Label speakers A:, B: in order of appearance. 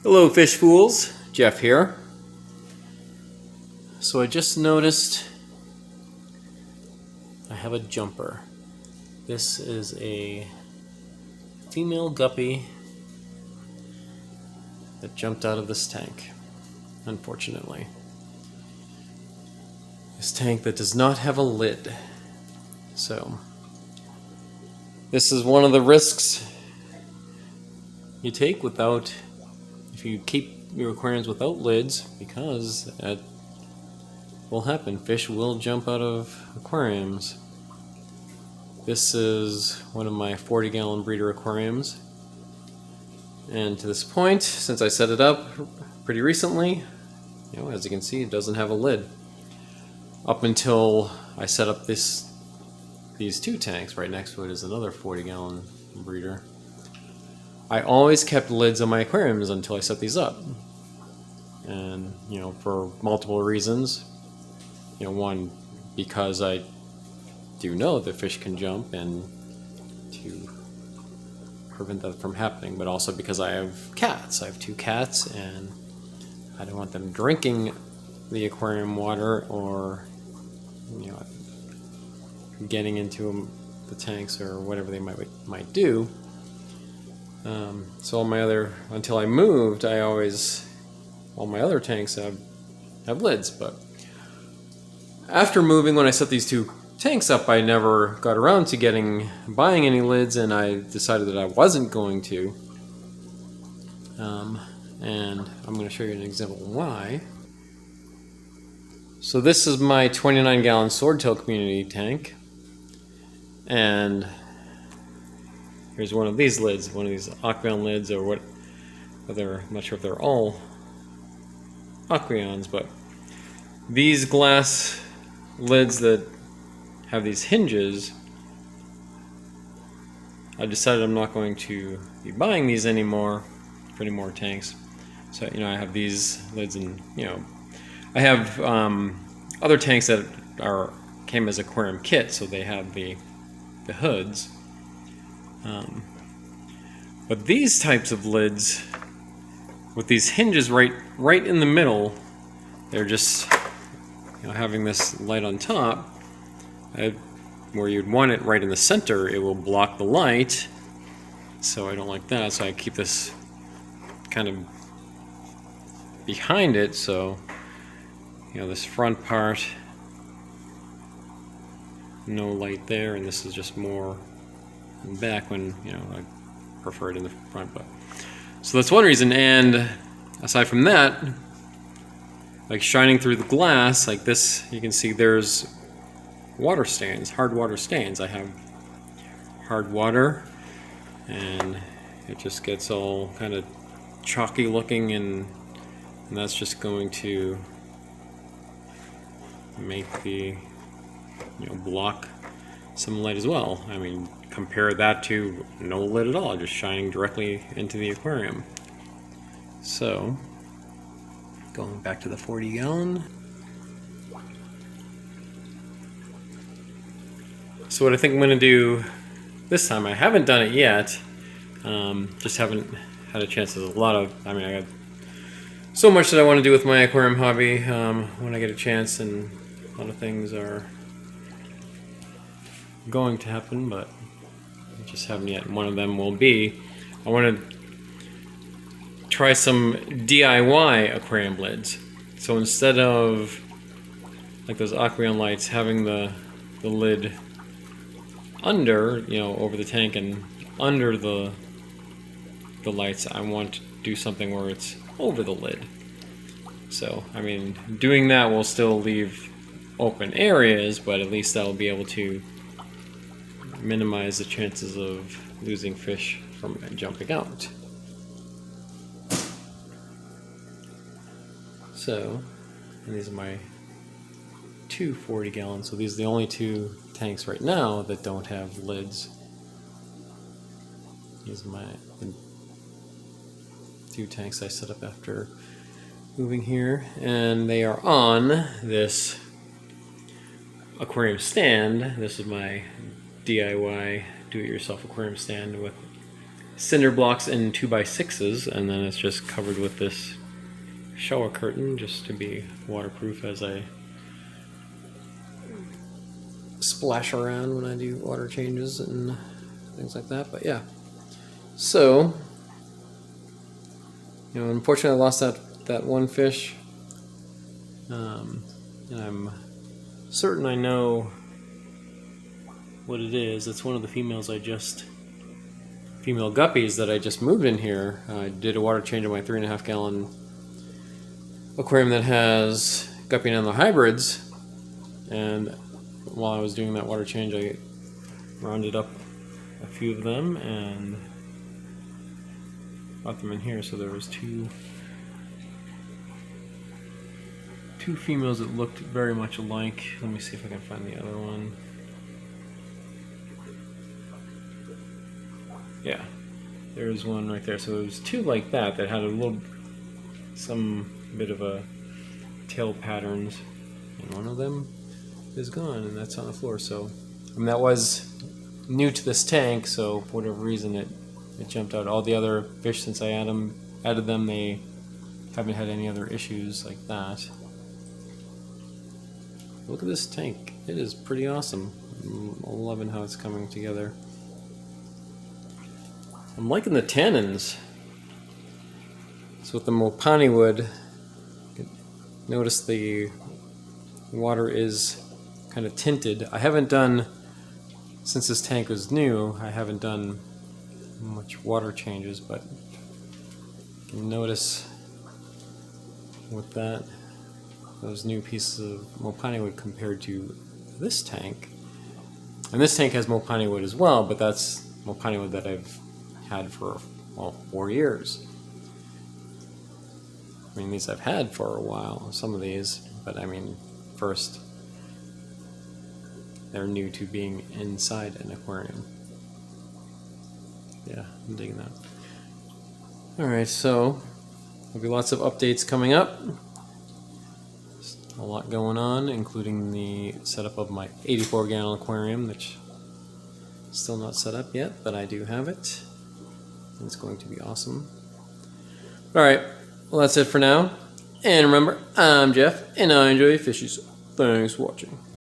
A: Hello fish fools, Jeff here. So I just noticed I have a jumper. This is a female guppy that jumped out of this tank, unfortunately. This tank that does not have a lid. So this is one of the risks you take if you keep your aquariums without lids, because that will happen. Fish will jump out of aquariums. This is one of my 40-gallon breeder aquariums, and to this point, since I set it up pretty recently, as you can see, it doesn't have a lid. Up until I set up these two tanks. Right next to it is another 40-gallon breeder. I always kept lids on my aquariums until I set these up, and for multiple reasons. One, because I do know that fish can jump, and to prevent that from happening, but also because I have cats. I have two cats, and I don't want them drinking the aquarium water or getting into the tanks or whatever they might do. So until I moved, all my other tanks have lids, but after moving, when I set these two tanks up, I never got around to buying any lids, and I decided that I wasn't going to. And I'm going to show you an example why. So this is my 29-gallon swordtail community tank, and here's one of these lids, one of these Aquarium lids, or what? I'm not sure if they're all Aquariums, but these glass lids that have these hinges, I decided I'm not going to be buying these anymore for any more tanks. So I have these lids, and I have other tanks that came as aquarium kit, so they have the hoods. But these types of lids with these hinges right in the middle, they're just having this light on top, where you'd want it right in the center, it will block the light. So I don't like that, so I keep this kind of behind it, so this front part, no light there, and this is just more in the back when I prefer it in the front. But so that's one reason. And aside from that, like shining through the glass like this, you can see there's water stains, hard water stains. I have hard water, and it just gets all kind of chalky looking, and that's just going to make the block some light as well. I mean, compare that to no lid at all, just shining directly into the aquarium. So going back to the 40-gallon. So what I think I'm going to do this time, I haven't done it yet, just haven't had a chance. There's I got so much that I want to do with my aquarium hobby when I get a chance, and a lot of things are going to happen, but I just haven't yet. And one of them will be, I want to try some DIY aquarium lids. So instead of like those Aquarium lights having the lid under, over the tank and under the lights, I want to do something where it's over the lid. So doing that will still leave open areas, but at least that'll be able to minimize the chances of losing fish from jumping out. So, and these are my two 40-gallons, so these are the only two tanks right now that don't have lids. These are the two tanks I set up after moving here, and they are on this aquarium stand. This is my DIY do-it-yourself aquarium stand with cinder blocks in 2x6s, and then it's just covered with this shower curtain just to be waterproof as I splash around when I do water changes and things like that. But yeah, so unfortunately I lost that one fish, and I'm certain I know what it is. It's one of the female guppies that I just moved in here. I did a water change on my 3.5 gallon aquarium that has guppy and antler hybrids, and while I was doing that water change I rounded up a few of them and brought them in here. So there was two females that looked very much alike. Let me see if I can find the other one. Yeah, there's one right there. So there was two like that had some bit of a tail patterns, and one of them is gone, and that's on the floor. So that was new to this tank, so for whatever reason it jumped out. All the other fish, since I added them, they haven't had any other issues like that. Look at this tank. It is pretty awesome. I'm loving how it's coming together. I'm liking the tannins. So with the mopani wood, notice the water is kind of tinted. I haven't done, since this tank was new, I haven't done much water changes, but you can notice with those new pieces of mopani wood compared to this tank. And this tank has mopani wood as well, but that's mopani wood that I've had for, 4 years. I mean, these I've had for a while, some of these, but I mean, first, they're new to being inside an aquarium. Yeah, I'm digging that. Alright, so there'll be lots of updates coming up. There's a lot going on, including the setup of my 84-gallon aquarium, which is still not set up yet, but I do have it. And it's going to be awesome. Alright, well that's it for now. And remember, I'm Jeff, and I enjoy fishies. Thanks for watching.